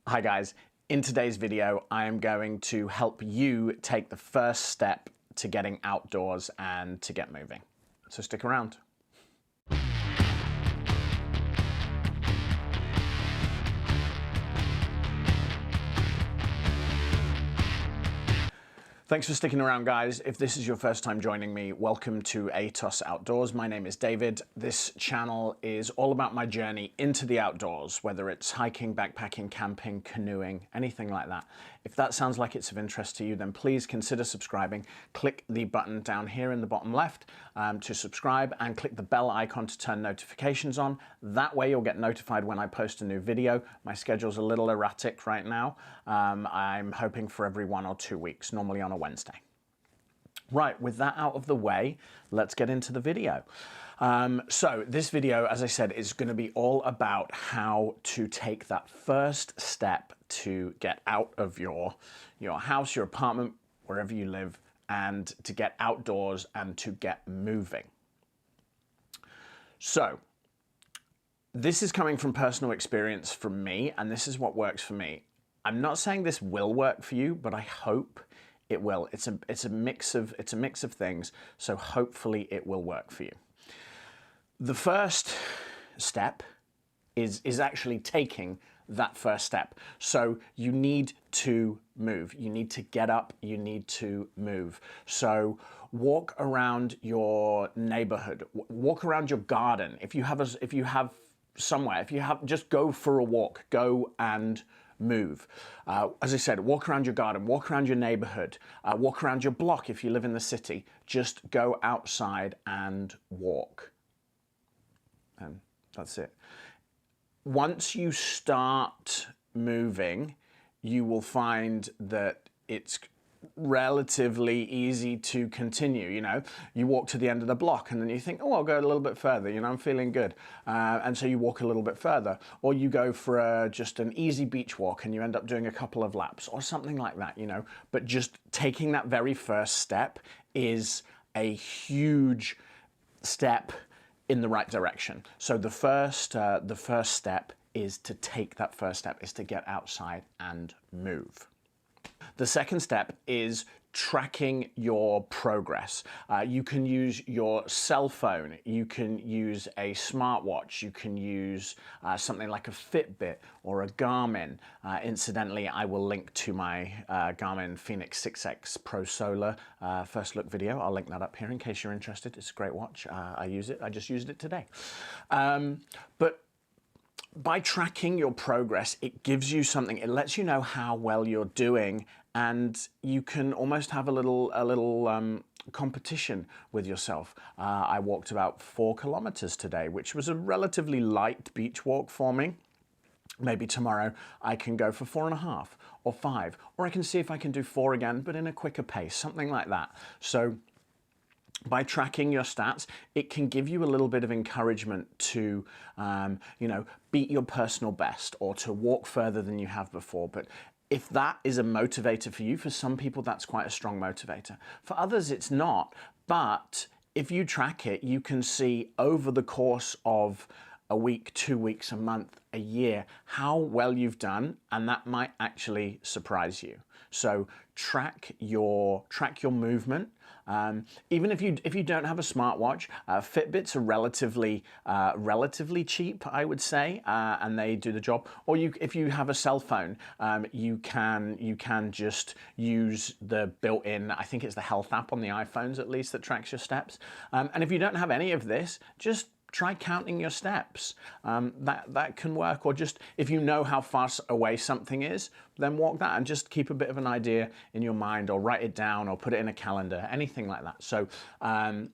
Hi guys, in today's video I am going to help you take the first step to getting outdoors and to get moving. So stick around. Thanks for sticking around, guys. If this is your first time joining me, welcome to Aeetos Outdoors. My name is David. This channel is all about my journey into the outdoors, whether it's hiking, backpacking, camping, canoeing, anything like that. If that sounds like it's of interest to you, then please consider subscribing. Click the button down here in the bottom left to subscribe, and click the bell icon to turn notifications on. That way you'll get notified when I post a new video. My schedule's a little erratic right now. I'm hoping for every 1 or 2 weeks, normally on a Wednesday. Right, with that out of the way, let's get into the video. So this video, as I said, is going to be all about how to take that first step to get out of your house, your apartment, wherever you live, and to get outdoors and to get moving. So this is coming from personal experience from me, and this is what works for me. I'm not saying this will work for you, but I hope it will. It's a mix of things, so hopefully it will work for you. The first step is actually taking that first step. So you need to move. You need to get up. You need to move. So walk around your neighborhood. Walk around your garden. If you have just go for a walk. Go and move. As I said, walk around your garden, walk around your neighborhood, walk around your block if you live in the city. Just go outside and walk. And that's it. Once you start moving, you will find that it's relatively easy to continue. You walk to the end of the block and then you think, oh, I'll go a little bit further, I'm feeling good, and so you walk a little bit further, or you go for just an easy beach walk and you end up doing a couple of laps or something like that. But just taking that very first step is a huge step in the right direction. So the first step is to take that first step, is to get outside and move. The second step is tracking your progress. You can use your cell phone, you can use a smartwatch, you can use something like a Fitbit or a Garmin. Incidentally, I will link to my Garmin Fenix 6X Pro Solar first look video. I'll link that up here in case you're interested. It's a great watch. I use it. I just used it today. But by tracking your progress, it gives you something. It lets you know how well you're doing, and you can almost have a little competition with yourself. I walked about 4 kilometers today, which was a relatively light beach walk for me. Maybe tomorrow I can go for 4.5 or 5, or I can see if I can do 4 again, but in a quicker pace, something like that. So by tracking your stats, it can give you a little bit of encouragement to, beat your personal best or to walk further than you have before. But if that is a motivator for you, for some people that's quite a strong motivator. For others it's not, but if you track it, you can see over the course of a week, 2 weeks, a month, a year, how well you've done, and that might actually surprise you. So track your movement. Even if you don't have a smartwatch, Fitbits are relatively cheap, I would say, and they do the job. Or if you have a cell phone, you can just use the built-in, I think it's the health app on the iPhones at least, that tracks your steps. And if you don't have any of this, just try counting your steps. That can work. Or just if you know how far away something is, then walk that and just keep a bit of an idea in your mind, or write it down, or put it in a calendar, anything like that. So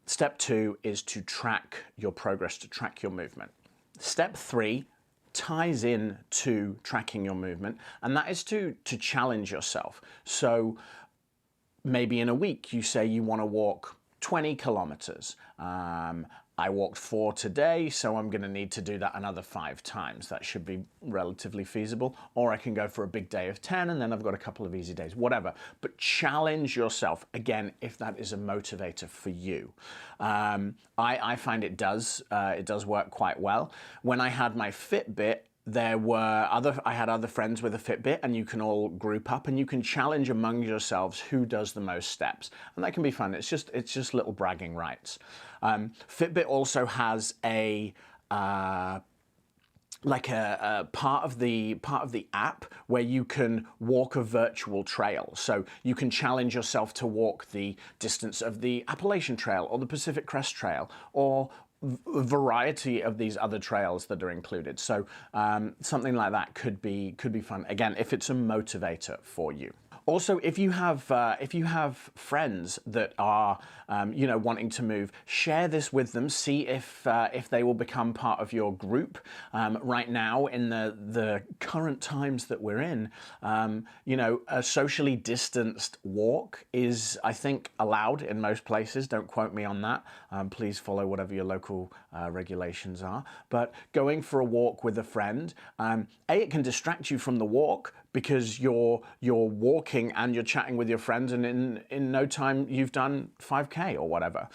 step 2 is to track your progress, to track your movement. Step 3 ties in to tracking your movement, and that is to challenge yourself. So maybe in a week you say you want to walk 20 kilometers. I walked 4 today, so I'm going to need to do that another 5 times. That should be relatively feasible. Or I can go for a big day of 10, and then I've got a couple of easy days, whatever. But challenge yourself, again, if that is a motivator for you. I find it does work quite well. When I had my Fitbit, I had other friends with a Fitbit, and you can all group up and you can challenge among yourselves who does the most steps, and that can be fun. It's just little bragging rights. Fitbit also has a part of the app where you can walk a virtual trail. So you can challenge yourself to walk the distance of the Appalachian Trail or the Pacific Crest Trail, or a variety of these other trails that are included. So something like that could be fun, again, if it's a motivator for you. Also, if you have friends that are wanting to move, share this with them. See if they will become part of your group. Right now, in the current times that we're in, a socially distanced walk is, I think, allowed in most places. Don't quote me on that. Please follow whatever your local regulations are. But going for a walk with a friend, it can distract you from the walk, because you're walking and you're chatting with your friends, and in no time you've done 5K or whatever.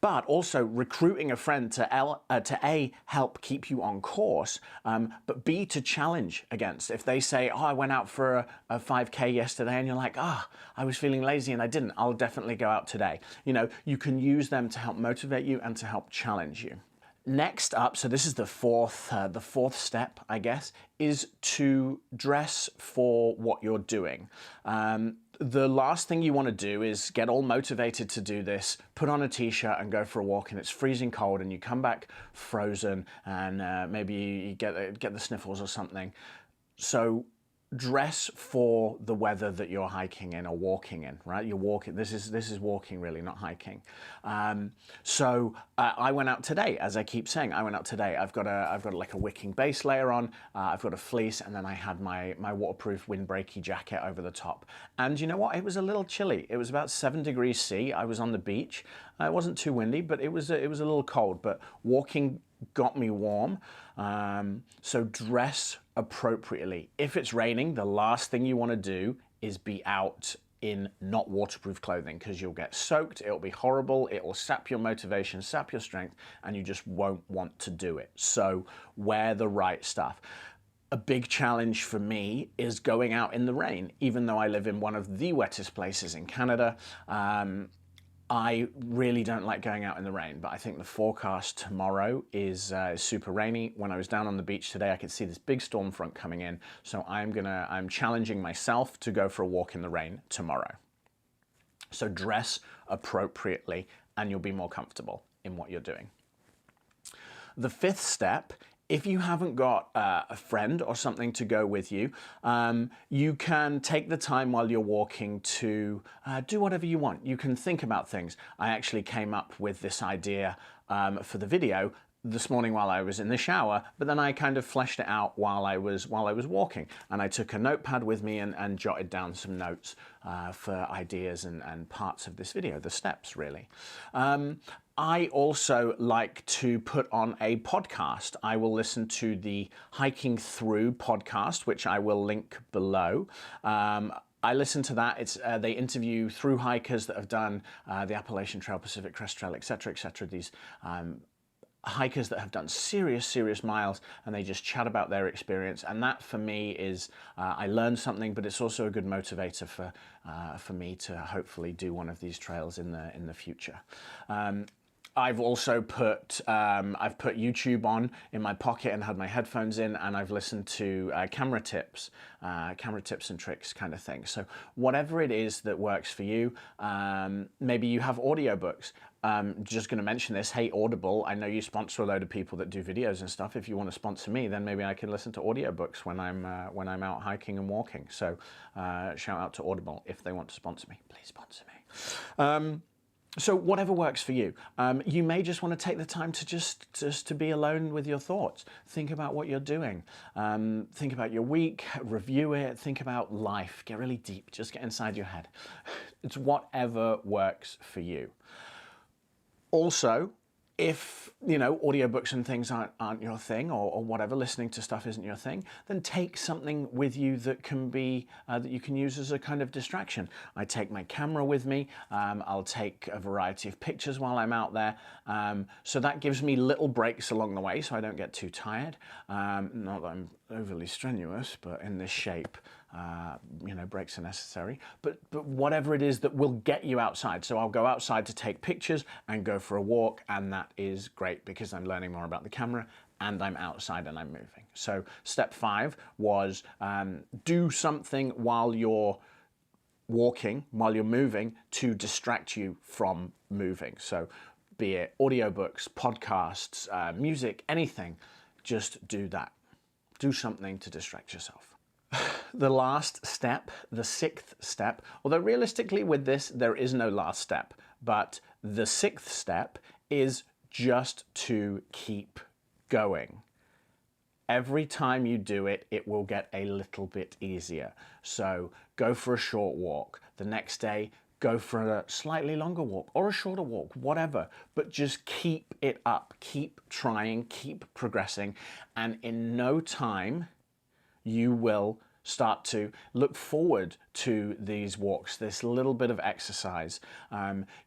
But also recruiting a friend to A, help keep you on course, but B, to challenge against. If they say, oh, I went out for a 5K yesterday, and you're like, I was feeling lazy and I didn't, I'll definitely go out today. You can use them to help motivate you and to help challenge you. Next up, so this is the fourth step, I guess, is to dress for what you're doing. The last thing you want to do is get all motivated to do this, put on a t-shirt and go for a walk, and it's freezing cold, and you come back frozen, and maybe you get the sniffles or something. So dress for the weather that you're hiking in or walking in, right? You're walking. This is walking, really, not hiking. So I went out today, as I keep saying. I went out today. I've got like a wicking base layer on. I've got a fleece, and then I had my waterproof windbreaky jacket over the top. And you know what? It was a little chilly. It was about 7 degrees C. I was on the beach. It wasn't too windy, but it was a little cold. But walking got me warm. So dress appropriately. If it's raining, the last thing you want to do is be out in not waterproof clothing, because you'll get soaked, it'll be horrible, it will sap your motivation, sap your strength, and you just won't want to do it. So wear the right stuff. A big challenge for me is going out in the rain, even though I live in one of the wettest places in Canada. I really don't like going out in the rain, but I think the forecast tomorrow is super rainy. When I was down on the beach today, I could see this big storm front coming in. So I'm challenging myself to go for a walk in the rain tomorrow. So dress appropriately, and you'll be more comfortable in what you're doing. The fifth step, if you haven't got a friend or something to go with you, you can take the time while you're walking to do whatever you want. You can think about things. I actually came up with this idea for the video this morning while I was in the shower, but then I kind of fleshed it out while I was walking, and I took a notepad with me and jotted down some notes for ideas and parts of this video, the steps really. I also like to put on a podcast. I will listen to the Hiking Through podcast, which I will link below. I listen to that. They interview through hikers that have done the Appalachian Trail, Pacific Crest Trail, etc., etc. These hikers that have done serious miles, and they just chat about their experience. And that for me is, I learned something, but it's also a good motivator for me to hopefully do one of these trails in the future. I've also put YouTube on in my pocket and had my headphones in, and I've listened to camera tips and tricks kind of thing. So whatever it is that works for you, maybe you have audiobooks. Just going to mention this, hey Audible, I know you sponsor a load of people that do videos and stuff. If you want to sponsor me, then maybe I can listen to audiobooks when I'm out hiking and walking. So shout out to Audible if they want to sponsor me. Please sponsor me. So whatever works for you. You may just want to take the time to just to be alone with your thoughts. Think about what you're doing. Think about your week, review it, think about life. Get really deep, just get inside your head. It's whatever works for you. Also, If, you know, audiobooks and things aren't your thing, or whatever, listening to stuff isn't your thing, then take something with you that can be, that you can use as a kind of distraction. I take my camera with me. I'll take a variety of pictures while I'm out there. So that gives me little breaks along the way so I don't get too tired. Not that I'm overly strenuous, but in this shape, you know, breaks are necessary. But whatever it is that will get you outside. So I'll go outside to take pictures and go for a walk, and that is great because I'm learning more about the camera and I'm outside and I'm moving. So step 5 was do something while you're walking, while you're moving, to distract you from moving. So be it audiobooks, podcasts, music, anything, just do that. Do something to distract yourself. The last step, the 6th step, although realistically with this, there is no last step, but the 6th step is just to keep going. Every time you do it, it will get a little bit easier. So go for a short walk. The next day, go for a slightly longer walk or a shorter walk, whatever, but just keep it up, keep trying, keep progressing, and in no time, you will start to look forward to these walks, this little bit of exercise.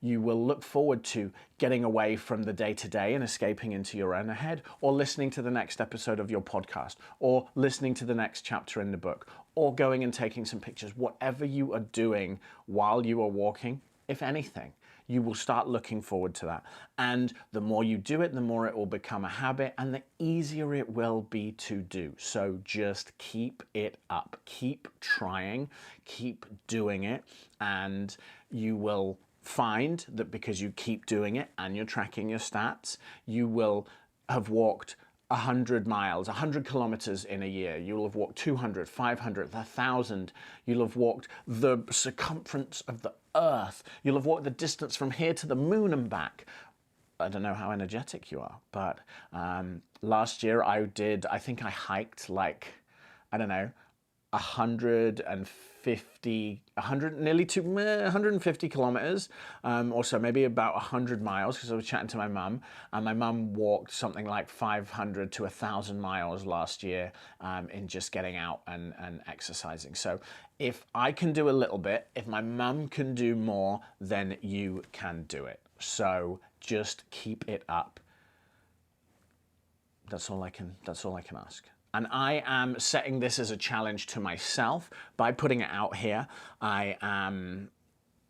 You will look forward to getting away from the day-to-day and escaping into your own head, or listening to the next episode of your podcast, or listening to the next chapter in the book, or going and taking some pictures. Whatever you are doing while you are walking, if anything, you will start looking forward to that. And the more you do it, the more it will become a habit and the easier it will be to do. So just keep it up, keep trying, keep doing it, and you will find that because you keep doing it and you're tracking your stats, you will have walked 100 miles, 100 kilometers in a year. You'll have walked 200, 500, 1,000. You'll have walked the circumference of the earth. You'll have walked the distance from here to the moon and back. I don't know how energetic you are, but last year I think I hiked like, I don't know, 150 kilometers, or so, maybe about 100 miles, because I was chatting to my mum, and my mum walked something like 500 to 1,000 miles last year in just getting out and exercising. So if I can do a little bit, if my mum can do more, then you can do it. So just keep it up. That's all I can ask. And I am setting this as a challenge to myself by putting it out here. I am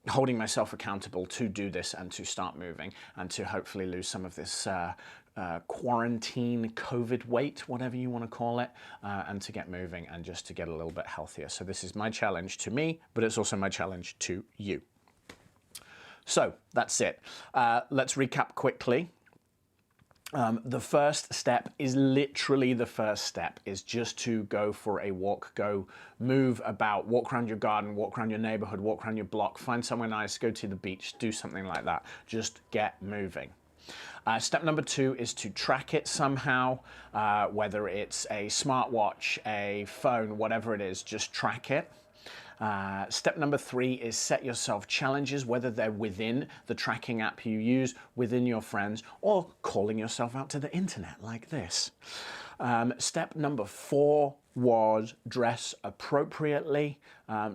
holding myself accountable to do this and to start moving and to hopefully lose some of this quarantine COVID weight, whatever you want to call it, and to get moving and just to get a little bit healthier. So this is my challenge to me, but it's also my challenge to you. So that's it. Let's recap quickly. The first step is literally the first step, is just to go for a walk, go move about, walk around your garden, walk around your neighborhood, walk around your block, find somewhere nice, go to the beach, do something like that. Just get moving. Step number 2 is to track it somehow, whether it's a smartwatch, a phone, whatever it is, just track it. Step number 3 is set yourself challenges, whether they're within the tracking app you use, within your friends, or calling yourself out to the internet like this. Step number 4 was dress appropriately.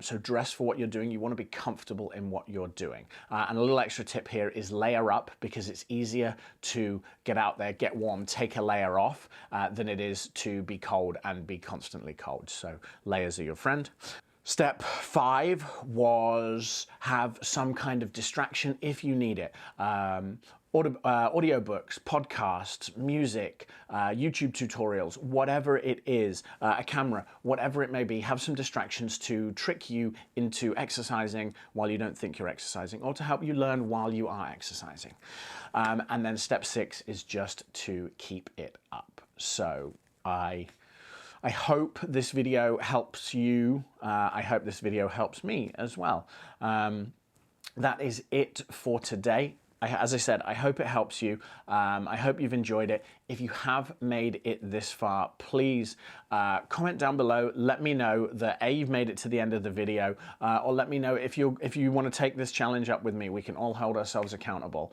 So dress for what you're doing. You want to be comfortable in what you're doing. And a little extra tip here is layer up, because it's easier to get out there, get warm, take a layer off than it is to be cold and be constantly cold. So layers are your friend. Step 5 was have some kind of distraction if you need it. Audiobooks, podcasts, music, YouTube tutorials, whatever it is, a camera, whatever it may be, have some distractions to trick you into exercising while you don't think you're exercising, or to help you learn while you are exercising. And then step 6 is just to keep it up. So I hope this video helps you. I hope this video helps me as well. That is it for today. As I said, I hope it helps you. I hope you've enjoyed it. If you have made it this far, please comment down below. Let me know that A, you've made it to the end of the video, or let me know if you want to take this challenge up with me. We can all hold ourselves accountable.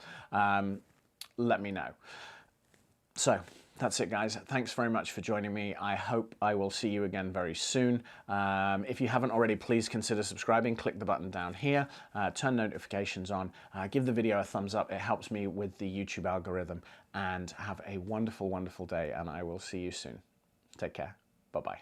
let me know. So that's it, guys. Thanks very much for joining me. I hope I will see you again very soon. If you haven't already, please consider subscribing. Click the button down here, turn notifications on, give the video a thumbs up. It helps me with the YouTube algorithm. And have a wonderful, wonderful day, and I will see you soon. Take care. Bye-bye.